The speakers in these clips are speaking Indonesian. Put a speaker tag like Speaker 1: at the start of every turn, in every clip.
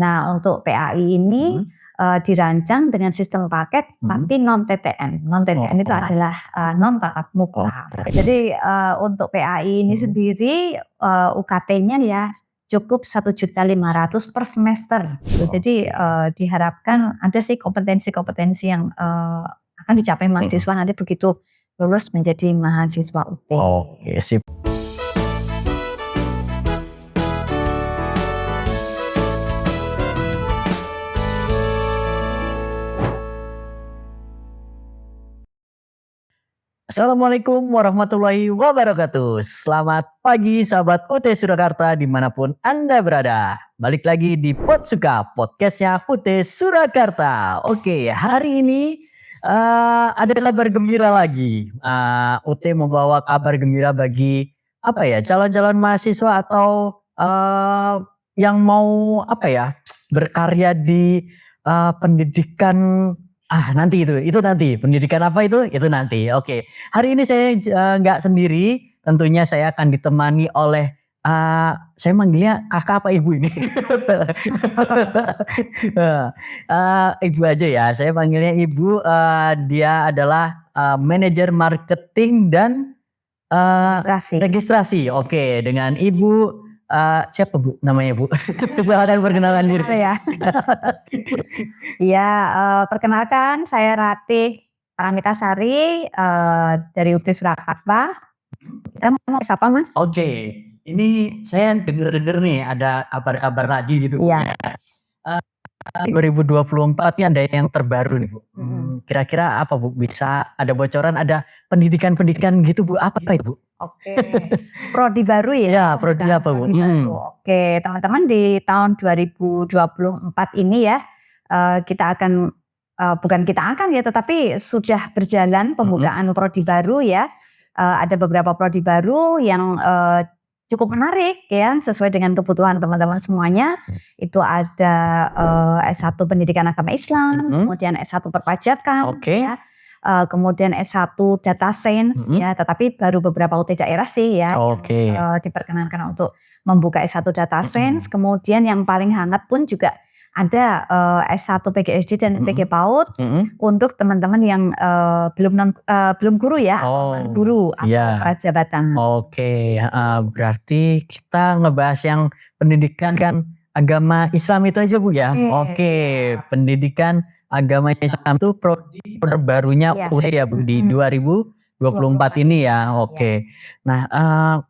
Speaker 1: Nah, untuk PAI ini dirancang dengan sistem paket tapi non TTN. Non TTN itu adalah non tatap muka. Jadi untuk PAI ini sendiri UKT-nya ya cukup 1.500.000 per semester. Jadi diharapkan ada sih kompetensi-kompetensi yang akan dicapai mahasiswa nanti begitu lulus menjadi mahasiswa UT.
Speaker 2: Oke, sip. Assalamualaikum warahmatullahi wabarakatuh. Selamat pagi sahabat UT Surakarta dimanapun Anda berada. Balik lagi di Potsuka, podcastnya UT Surakarta. Oke, hari ini ada kabar gembira lagi. UT membawa kabar gembira bagi calon-calon mahasiswa atau yang mau berkarya di pendidikan. Nanti itu nanti pendidikan apa itu nanti. Oke, hari ini saya nggak sendiri, tentunya saya akan ditemani oleh saya manggilnya kakak apa ibu ini? Ibu aja ya, saya panggilnya ibu. Dia adalah manajer marketing dan registrasi. Oke, dengan ibu. Siapa Bu namanya Bu? Silahkan perkenalkan diri.
Speaker 1: Ya, perkenalkan saya Ratih Paramitasari dari UT Surakarta. Kita mau siapa Mas?
Speaker 2: Oke, ini saya dengar nih ada kabar-kabar lagi gitu.
Speaker 1: Iya.
Speaker 2: 2024 ini ada yang terbaru nih Bu. Kira-kira apa Bu? Bisa ada bocoran, ada pendidikan gitu Bu? Apa itu Bu?
Speaker 1: Oke, prodi baru ya?
Speaker 2: Ya, prodi apa Bu?
Speaker 1: Oke, teman-teman di tahun 2024 ini ya, tetapi sudah berjalan pembukaan prodi baru ya. Ada beberapa prodi baru yang cukup menarik ya, sesuai dengan kebutuhan teman-teman semuanya. Itu ada S1 Pendidikan Agama Islam, kemudian S1 Perpajakan, ya. Kemudian S1 Data Science ya, tetapi baru beberapa UT daerah sih ya yang diperkenankan untuk membuka S1 Data Science. Kemudian yang paling hangat pun juga ada S1 PGSD dan PG PAUD untuk teman-teman yang belum guru ya, atau guru atau prajabatan.
Speaker 2: Oke, berarti kita ngebahas yang pendidikan kan agama Islam itu aja Bu ya. Oke, pendidikan agama Islam itu prodi terbarunya UT ya Bu di 2024 ini ya. Oke. Nah,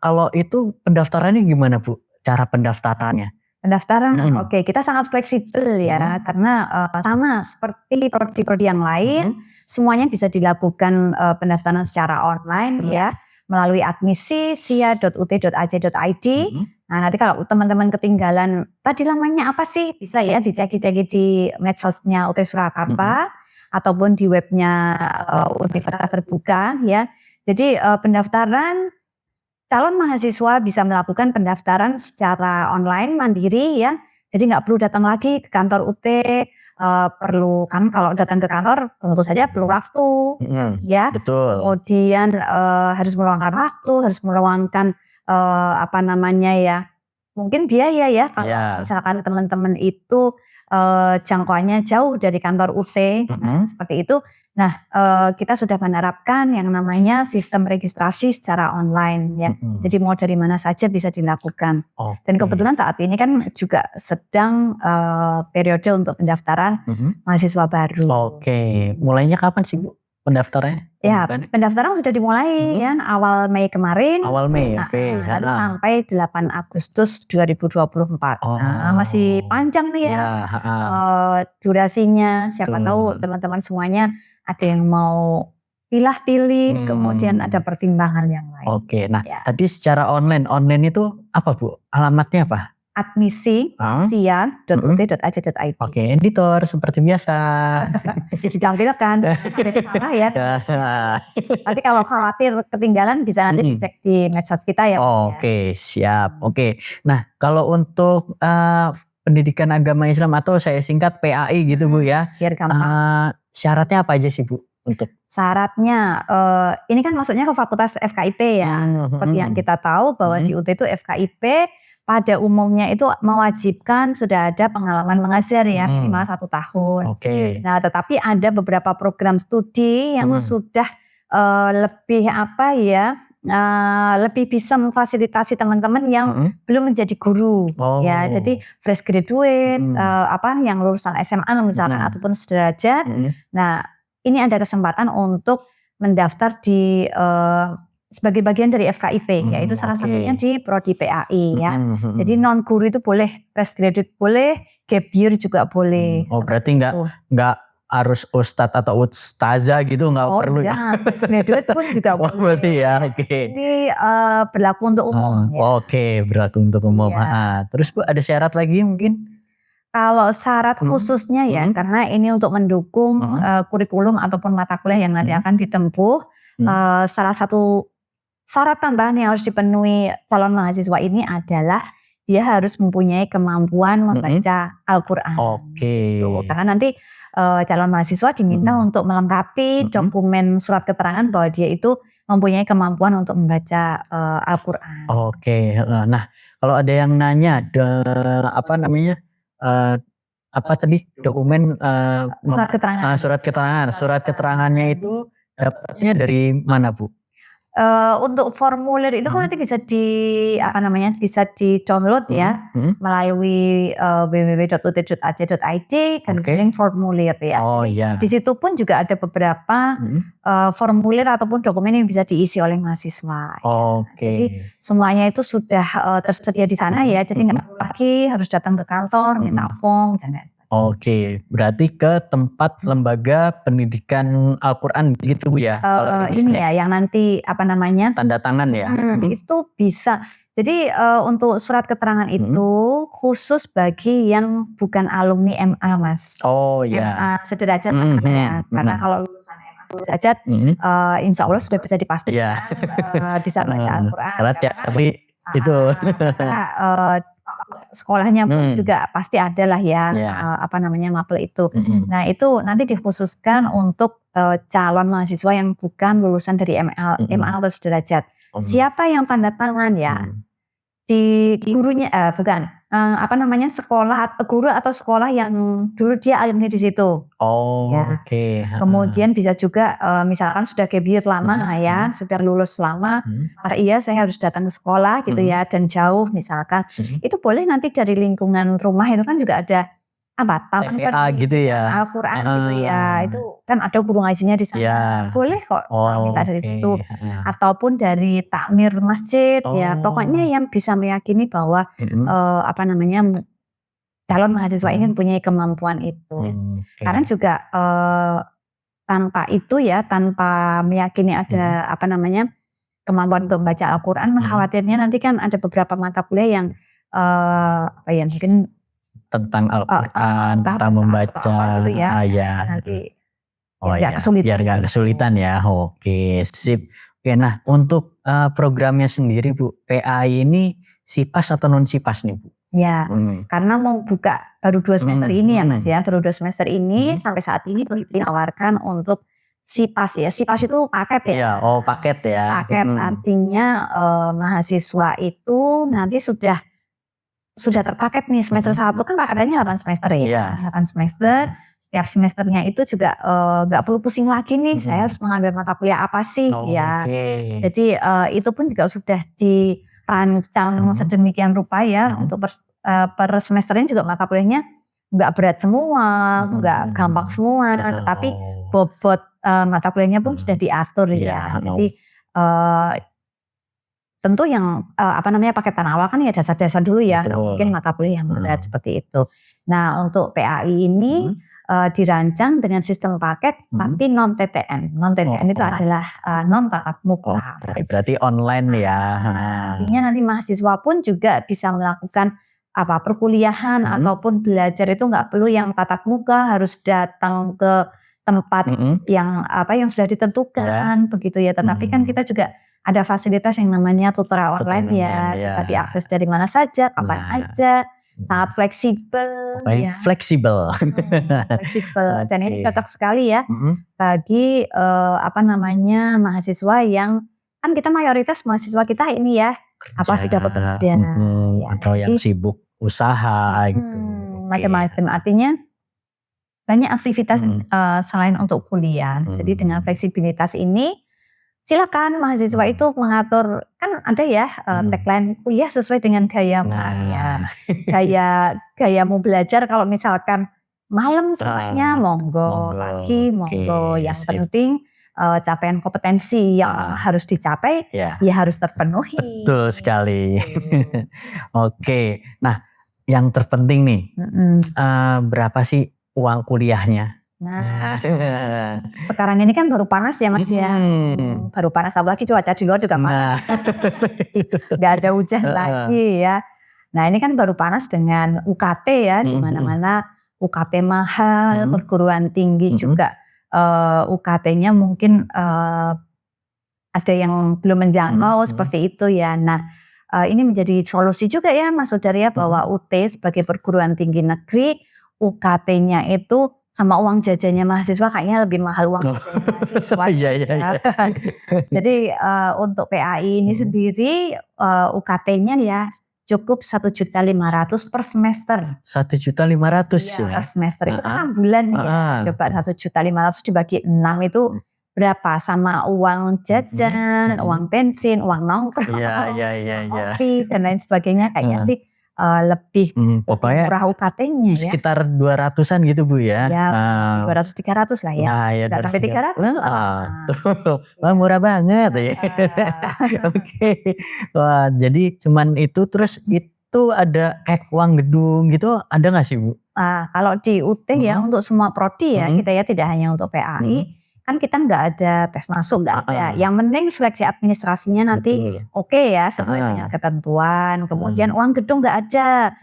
Speaker 2: kalau itu pendaftarannya gimana Bu? Cara pendaftarannya?
Speaker 1: Pendaftaran, oke, kita sangat fleksibel ya, karena sama seperti prodi-prodi yang lain, semuanya bisa dilakukan pendaftaran secara online ya, melalui admisi sia.ut.ac.id. Nah, nanti kalau teman-teman ketinggalan, tadi namanya apa sih? Bisa ya dicek-cek di medsosnya UT Surakarta ataupun di webnya Universitas Terbuka ya. Jadi pendaftaran calon mahasiswa bisa melakukan pendaftaran secara online mandiri ya. Jadi nggak perlu datang lagi ke kantor UT. Perlu kan kalau datang ke kantor tentu saja perlu waktu ya.
Speaker 2: Betul.
Speaker 1: Kemudian harus meluangkan waktu, harus meluangkan mungkin biaya ya. Kalau misalkan teman-teman itu jangkauannya jauh dari kantor UT, seperti itu. Nah, kita sudah menerapkan yang namanya sistem registrasi secara online ya. Jadi mau dari mana saja bisa dilakukan. Dan kebetulan saat ini kan juga sedang periode untuk pendaftaran mahasiswa baru.
Speaker 2: Oke, mulainya kapan sih Bu pendaftarannya?
Speaker 1: Ya, pendaftaran sudah dimulai ya awal Mei kemarin.
Speaker 2: Awal Mei, oke.
Speaker 1: Lalu sampai 8 Agustus 2024. Nah, masih panjang nih ya, durasinya. Siapa tahu teman-teman semuanya ada yang mau pilih-pilih, kemudian ada pertimbangan yang lain.
Speaker 2: Oke, nah tadi secara online itu apa Bu? Alamatnya apa?
Speaker 1: Admisi sia.ut.ac.id.
Speaker 2: Oke, editor seperti biasa.
Speaker 1: Ditampilkan, salah ya. Tapi kalau khawatir ketinggalan bisa nanti dicek di medsos kita ya.
Speaker 2: Oke, siap. Oke, nah kalau untuk pendidikan agama Islam atau saya singkat PAI gitu Bu ya.
Speaker 1: Biar gampang.
Speaker 2: Syaratnya apa aja sih Bu untuk?
Speaker 1: Syaratnya, ini kan maksudnya ke fakultas FKIP ya. Seperti yang kita tahu bahwa di UT itu FKIP pada umumnya itu mewajibkan sudah ada pengalaman mengajar ya, minimal 1 tahun.
Speaker 2: Oke.
Speaker 1: Nah, tetapi ada beberapa program studi yang sudah lebih lebih bisa memfasilitasi teman-teman yang belum menjadi guru ya. Jadi fresh graduate yang lulusan SMA misalkan ataupun sederajat. Nah, ini ada kesempatan untuk mendaftar di sebagai bagian dari FKIP, yaitu salah satunya di Prodi PAI ya. Jadi non guru itu boleh, fresh graduate boleh, gap year juga boleh.
Speaker 2: Oh, berarti nggak harus ustadz atau ustazah gitu, nggak perlu ya?
Speaker 1: Fresh graduate pun juga boleh.
Speaker 2: Berarti ya, oke.
Speaker 1: Ini berlaku untuk umum.
Speaker 2: Oke, berlaku untuk umum. Terus Bu, ada syarat lagi mungkin?
Speaker 1: Kalau syarat khususnya ya, karena ini untuk mendukung kurikulum ataupun mata kuliah yang nanti akan ditempuh, salah satu syarat tambahan yang harus dipenuhi calon mahasiswa ini adalah dia harus mempunyai kemampuan membaca Al-Quran. Gitu. Karena nanti calon mahasiswa diminta untuk melengkapi dokumen surat keterangan bahwa dia itu mempunyai kemampuan untuk membaca Al-Quran.
Speaker 2: Oke. Nah, kalau ada yang nanya, apa tadi dokumen
Speaker 1: surat keterangan.
Speaker 2: Surat keterangannya itu dapatnya dari mana Bu?
Speaker 1: Untuk formulir itu kan nanti bisa bisa di-download ya melalui www.ut.ac.id garis formulir ya. Di situ pun juga ada beberapa formulir ataupun dokumen yang bisa diisi oleh mahasiswa. Jadi semuanya itu sudah tersedia di sana ya. Jadi nggak perlu lagi harus datang ke kantor minta form dan lain-lain.
Speaker 2: Oke, berarti ke tempat lembaga pendidikan Al-Quran gitu Bu ya?
Speaker 1: Ini ya yang nanti
Speaker 2: tanda tangan ya?
Speaker 1: Itu bisa. Jadi untuk surat keterangan itu khusus bagi yang bukan alumni MA Mas. MA sederajat ya. Karena kalau lulusan MA sederajat insya Allah sudah bisa dipastikan bisa baca Al-Quran.
Speaker 2: Tapi itu
Speaker 1: sekolahnya pun juga pasti ada lah ya mapel itu. Nah itu nanti dikhususkan untuk calon mahasiswa yang bukan lulusan dari MA atau sederajat. Siapa yang tanda tangan ya? Di gurunya sekolah atau guru atau sekolah yang dulu dia alumni di situ. Kemudian bisa juga misalkan sudah gap year lama sudah lulus lama, saya harus datang ke sekolah gitu ya dan jauh misalkan. Itu boleh nanti dari lingkungan rumah itu kan juga ada taman
Speaker 2: gitu ya.
Speaker 1: Al-Quran gitu ya. Itu kan ada guru ngajinya di sana. Boleh kok minta dari situ. Ataupun dari takmir masjid ya. Pokoknya yang bisa meyakini bahwa calon mahasiswa ini mempunyai kemampuan itu. Karena juga tanpa itu ya, tanpa meyakini ada kemampuan untuk membaca Al-Quran, khawatirnya nanti kan ada beberapa mata kuliah yang mungkin
Speaker 2: tentang Al-Quran, tentang membaca
Speaker 1: gitu ya.
Speaker 2: Nanti
Speaker 1: kesulitan.
Speaker 2: Biar gak kesulitan ya. Oke, sip. Oke, nah untuk programnya sendiri Bu, PAI ini SIPAS atau non SIPAS nih Bu?
Speaker 1: Ya, karena mau buka baru 2 semester ini ya Mas ya, baru 2 semester ini sampai saat ini ditawarkan untuk SIPAS ya. SIPAS itu paket ya.
Speaker 2: Paket ya.
Speaker 1: Paket artinya mahasiswa itu nanti sudah terpaket nih semester 1 kan paketannya 8 semester ya. 8 semester. Setiap semesternya itu juga gak perlu pusing lagi nih saya harus mengambil mata kuliah apa sih ya. Jadi itu pun juga sudah dirancang sedemikian rupa ya untuk per semesternya juga mata kuliahnya gak berat semua, gak gampang semua, tapi bobot mata kuliahnya pun sudah diatur ya. Jadi tentu yang paketan awal kan ya dasar-dasar dulu ya, mungkin mata kuliah yang berat seperti itu. Nah untuk PAI ini dirancang dengan sistem paket tapi non TTN. Non TTN itu adalah non tatap muka.
Speaker 2: Berarti online ya.
Speaker 1: Artinya nanti mahasiswa pun juga bisa melakukan perkuliahan ataupun belajar itu nggak perlu yang tatap muka, harus datang ke tempat yang sudah ditentukan begitu ya. Tetapi kan kita juga ada fasilitas yang namanya tutorial online ya, bisa diakses dari mana saja, kapan aja, sangat fleksibel.
Speaker 2: Fleksibel.
Speaker 1: Fleksibel. Dan ini cocok sekali ya bagi mahasiswa yang kan kita mayoritas mahasiswa kita ini ya apa sudah bekerja, ya.
Speaker 2: Atau yang
Speaker 1: Jadi,
Speaker 2: sibuk usaha gitu.
Speaker 1: macam-macam. Artinya banyak aktivitas selain untuk kuliah. Jadi dengan fleksibilitas ini, silakan mahasiswa itu mengatur, kan ada ya tagline kuliah sesuai dengan gayamu. Gayamu belajar, kalau misalkan malam semuanya monggo, pagi monggo. Yang penting capaian kompetensi yang harus dicapai ya harus terpenuhi.
Speaker 2: Betul sekali. Oke, nah yang terpenting nih, berapa sih uang kuliahnya?
Speaker 1: Nah, sekarang ini kan baru panas ya Mas ya. Baru panas, apalagi cuaca di luar juga panas. Gak ada hujan lagi ya. Nah ini kan baru panas dengan UKT ya, di mana-mana UKT mahal, perguruan tinggi juga UKT-nya mungkin ada yang belum menjangkau seperti itu ya. Nah ini menjadi solusi juga ya Mas Sudar ya, bahwa UT sebagai perguruan tinggi negeri, UKT-nya itu sama uang jajannya mahasiswa kayaknya lebih mahal uang jajannya mahasiswa. Jadi untuk PAI ini sendiri UKT-nya ya cukup 1.500.000 per semester.
Speaker 2: 1.500.000
Speaker 1: ya per semester itu 6 bulan ya. Coba 1.500.000 dibagi 6 itu berapa? Sama uang jajan, uang bensin, uang nongkrong, kopi dan lain sebagainya, kayaknya sih lebih
Speaker 2: pokoknya
Speaker 1: murah UKT-nya ya.
Speaker 2: Sekitar 200-an gitu Bu ya.
Speaker 1: Ya 200-300 lah ya. Nggak sampai 300.
Speaker 2: Wah, murah banget ya. Oke. Wah, jadi cuman itu, terus itu ada kayak uang gedung gitu, ada nggak sih Bu?
Speaker 1: Kalau di UT ya untuk semua prodi ya, kita ya tidak hanya untuk PAI. Kan kita nggak ada tes masuk, nggak ada. Yang penting seleksi administrasinya nanti oke ya, sesuai dengan ketentuan. Kemudian uang gedung nggak ada.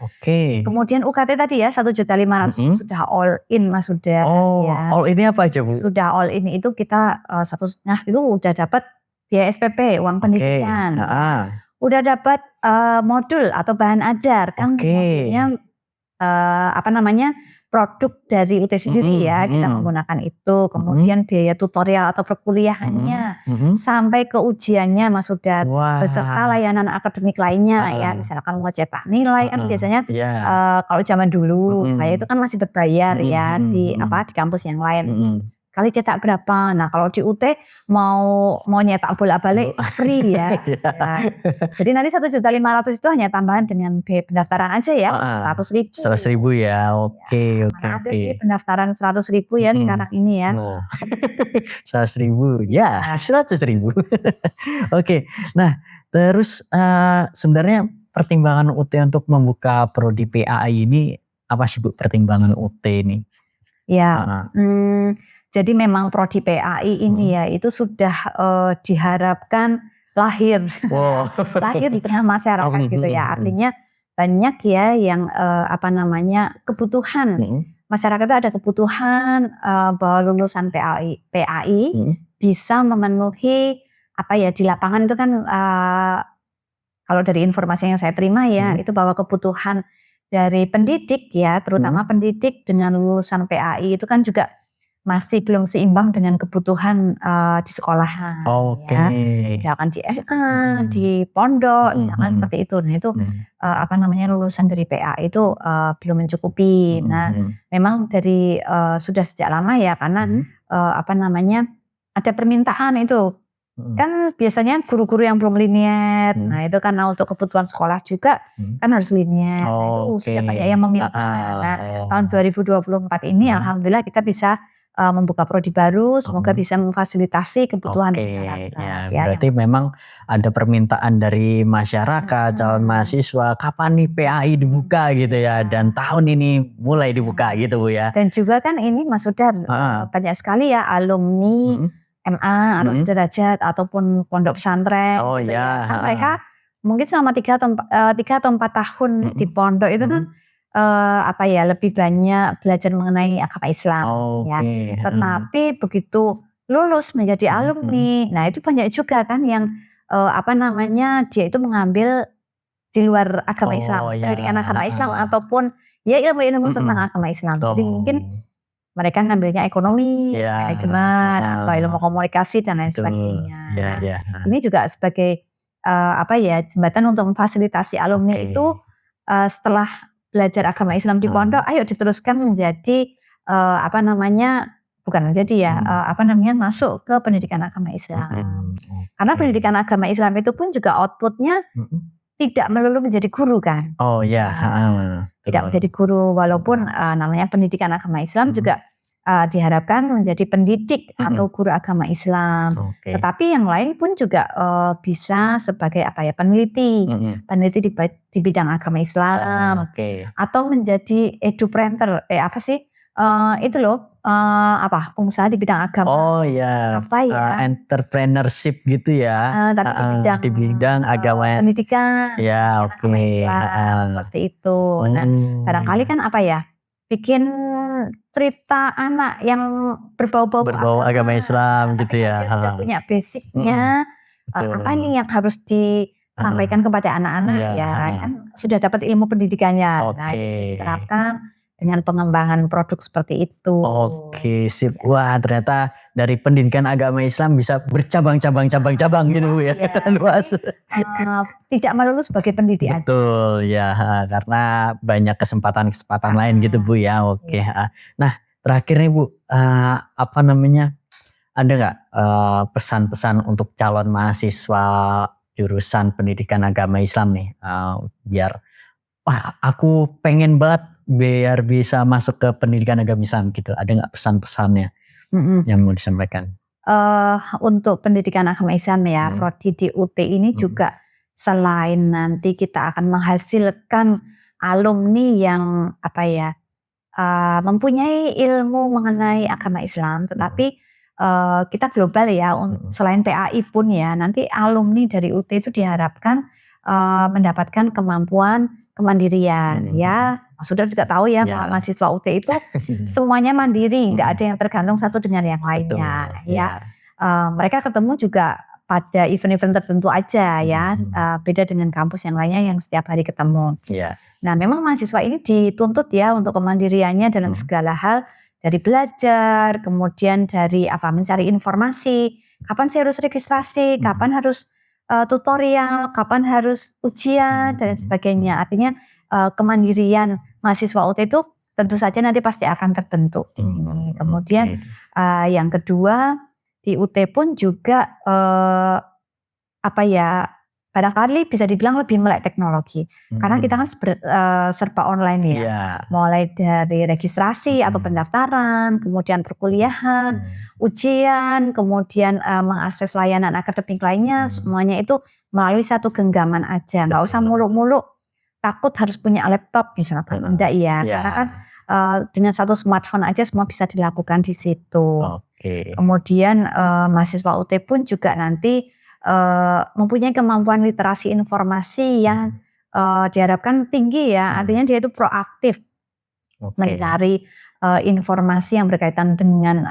Speaker 1: Kemudian UKT tadi ya 1.500.000 sudah all in Mas, sudah. Ya.
Speaker 2: All ini apa aja Bu?
Speaker 1: Sudah all in itu kita 1,5 itu udah dapat biaya SPP, uang pendidikan. Udah dapat modul atau bahan ajar kan, modulnya produk dari UT sendiri ya, kita menggunakan itu. Kemudian biaya tutorial atau perkuliahannya sampai ke ujiannya Mas Sudar, beserta layanan akademik lainnya ya, misalkan mau cetak nilai kan biasanya kalau zaman dulu saya itu kan masih berbayar ya di kampus yang lain. Kali cetak berapa? Nah kalau di UT mau nyetak bolak-balik free ya. Jadi nanti 1.500.000 itu hanya tambahan dengan biaya pendaftaran aja ya, 100.000.
Speaker 2: 100.000 ya, oke.
Speaker 1: Ada sih pendaftaran 100.000 ya sekarang ini ya.
Speaker 2: 100.000 ya, 100.000. Oke, nah terus sebenarnya pertimbangan UT untuk membuka prodi PAI ini apa sih Bu, pertimbangan UT ini?
Speaker 1: Ya, jadi memang prodi PAI ini ya itu sudah diharapkan lahir di tengah masyarakat gitu ya. Artinya banyak ya yang kebutuhan masyarakat itu, ada kebutuhan bahwa lulusan PAI bisa memenuhi di lapangan itu kan kalau dari informasi yang saya terima ya itu bahwa kebutuhan dari pendidik ya, terutama pendidik dengan lulusan PAI itu kan juga masih belum seimbang dengan kebutuhan di sekolahan. Ya. Misalkan di SMA, di pondok, misalkan seperti itu. Nah itu lulusan dari PAI itu belum mencukupi. Nah memang dari sudah sejak lama ya, karena ada permintaan itu. Kan biasanya guru-guru yang belum linier, nah itu karena untuk kebutuhan sekolah juga kan harus linier. Itu sudah banyak yang meminta. Nah tahun 2024 ini alhamdulillah kita bisa membuka prodi baru, semoga bisa memfasilitasi kebutuhan masyarakat.
Speaker 2: Berarti memang ada permintaan dari masyarakat, calon mahasiswa, kapan nih PAI dibuka gitu ya, dan tahun ini mulai dibuka gitu Bu ya.
Speaker 1: Dan juga kan ini Mas Sudar banyak sekali ya alumni MA atau sederajat ataupun pondok pesantren. Kan mereka mungkin selama 3 atau 4 tahun di pondok itu kan lebih banyak belajar mengenai agama Islam ya. Tetapi begitu lulus menjadi alumni, nah itu banyak juga kan yang dia itu mengambil di luar agama Islam, pendidikan agama Islam ataupun ya ilmu-ilmu tentang agama Islam. Jadi mungkin mereka ngambilnya ekonomi, manajemen, atau ilmu komunikasi dan lain sebagainya. Ini juga sebagai jembatan untuk memfasilitasi alumni itu setelah belajar agama Islam di pondok, ayo diteruskan menjadi masuk ke pendidikan agama Islam. Karena pendidikan agama Islam itu pun juga outputnya tidak melulu menjadi guru kan.
Speaker 2: Oh ya.
Speaker 1: Tidak menjadi guru, walaupun namanya pendidikan agama Islam juga diharapkan menjadi pendidik atau guru agama Islam. Tetapi yang lain pun juga bisa sebagai peneliti di bidang agama Islam, atau menjadi edupreneur, pengusaha di bidang agama.
Speaker 2: Oh ya, entrepreneurship gitu ya.
Speaker 1: Tapi
Speaker 2: di bidang agama
Speaker 1: pendidikan.
Speaker 2: Ya,
Speaker 1: seperti itu. Nah, barangkali kan bikin cerita anak yang berbau
Speaker 2: agama Islam gitu ya.
Speaker 1: Sudah punya basicnya, apa nih yang harus disampaikan kepada anak-anak kan sudah dapat ilmu pendidikannya. Nah, diterapkan dengan pengembangan produk seperti itu.
Speaker 2: Sip. Wah, ternyata dari pendidikan agama Islam bisa bercabang-cabang gitu Bu ya. Luas.
Speaker 1: Tidak melulu sebagai pendidik.
Speaker 2: Betul ya, karena banyak kesempatan lain gitu Bu ya. Nah, terakhir nih Bu, ada nggak pesan-pesan untuk calon mahasiswa jurusan pendidikan agama Islam nih, biar aku pengen banget biar bisa masuk ke pendidikan agama Islam gitu. Ada nggak pesan-pesannya yang mau disampaikan?
Speaker 1: Untuk pendidikan agama Islam ya, prodi di UT ini juga selain nanti kita akan menghasilkan alumni yang mempunyai ilmu mengenai agama Islam, tetapi kita global ya. Selain PAI pun ya, nanti alumni dari UT itu diharapkan mendapatkan kemampuan kemandirian ya. Saudara juga tahu ya, mahasiswa UT itu semuanya mandiri, nggak ada yang tergantung satu dengan yang lainnya. Mereka ketemu juga pada event-event tertentu aja ya, beda dengan kampus yang lainnya yang setiap hari ketemu. Nah, memang mahasiswa ini dituntut ya untuk kemandiriannya dalam segala hal, dari belajar, kemudian dari mencari informasi, kapan sih harus registrasi, kapan harus tutorial, kapan harus ujian dan sebagainya. Artinya kemandirian mahasiswa UT itu tentu saja nanti pasti akan terbentuk. Kemudian yang kedua, di UT pun juga barangkali bisa dibilang lebih melek teknologi, karena kita kan serba online ya. Mulai dari registrasi atau pendaftaran, kemudian perkuliahan, ujian, kemudian mengakses layanan akademik lainnya, semuanya itu melalui satu genggaman aja. Nggak usah muluk-muluk takut harus punya laptop misalnya, enggak ya. Karena kan dengan satu smartphone aja semua bisa dilakukan di situ. Kemudian mahasiswa UT pun juga nanti mempunyai kemampuan literasi informasi yang diharapkan tinggi ya. Artinya dia itu proaktif mencari informasi yang berkaitan dengan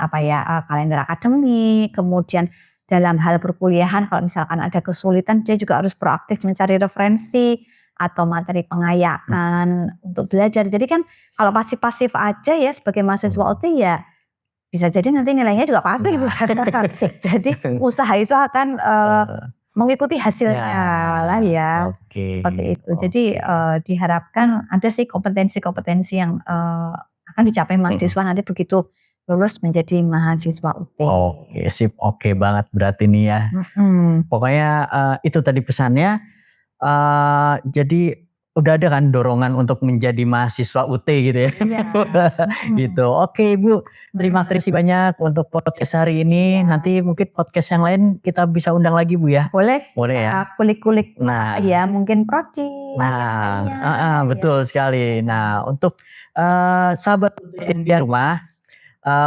Speaker 1: kalender akademik. Kemudian dalam hal perkuliahan, kalau misalkan ada kesulitan, dia juga harus proaktif mencari referensi atau materi pengayaan untuk belajar. Jadi kan kalau pasif-pasif aja ya sebagai mahasiswa UT ya bisa jadi nanti nilainya juga pasif. Jadi usaha itu akan mengikuti hasilnya lah ya. Seperti itu. Jadi diharapkan ada sih kompetensi-kompetensi yang akan dicapai mahasiswa nanti begitu lulus menjadi mahasiswa UT.
Speaker 2: Sip. Oke banget berarti nih ya. Pokoknya itu tadi pesannya. Jadi udah ada kan dorongan untuk menjadi mahasiswa UT gitu ya. Gitu. Oke Bu, terima kasih banyak untuk podcast hari ini. Nanti mungkin podcast yang lain kita bisa undang lagi Bu ya.
Speaker 1: Boleh
Speaker 2: ya.
Speaker 1: Kulik-kulik. Ya mungkin prodi.
Speaker 2: Betul sekali. Nah, untuk sahabat di rumah,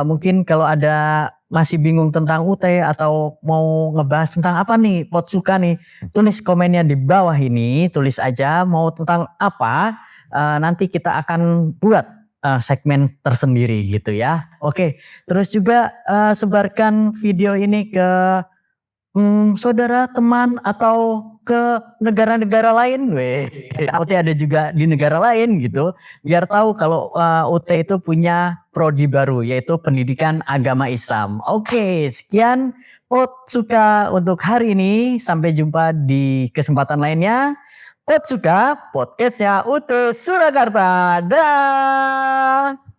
Speaker 2: mungkin kalau ada masih bingung tentang UT atau mau ngebahas tentang apa nih Potsuka nih, tulis komennya di bawah ini, tulis aja mau tentang apa, nanti kita akan buat segmen tersendiri gitu ya. Terus juga sebarkan video ini ke saudara, teman, atau ke negara-negara lain. UT ada juga di negara lain gitu, biar tahu kalau UT itu punya prodi baru, yaitu pendidikan agama Islam. Sekian Potsuka untuk hari ini. Sampai jumpa di kesempatan lainnya. Potsuka, podcastnya UT Surakarta. Dah.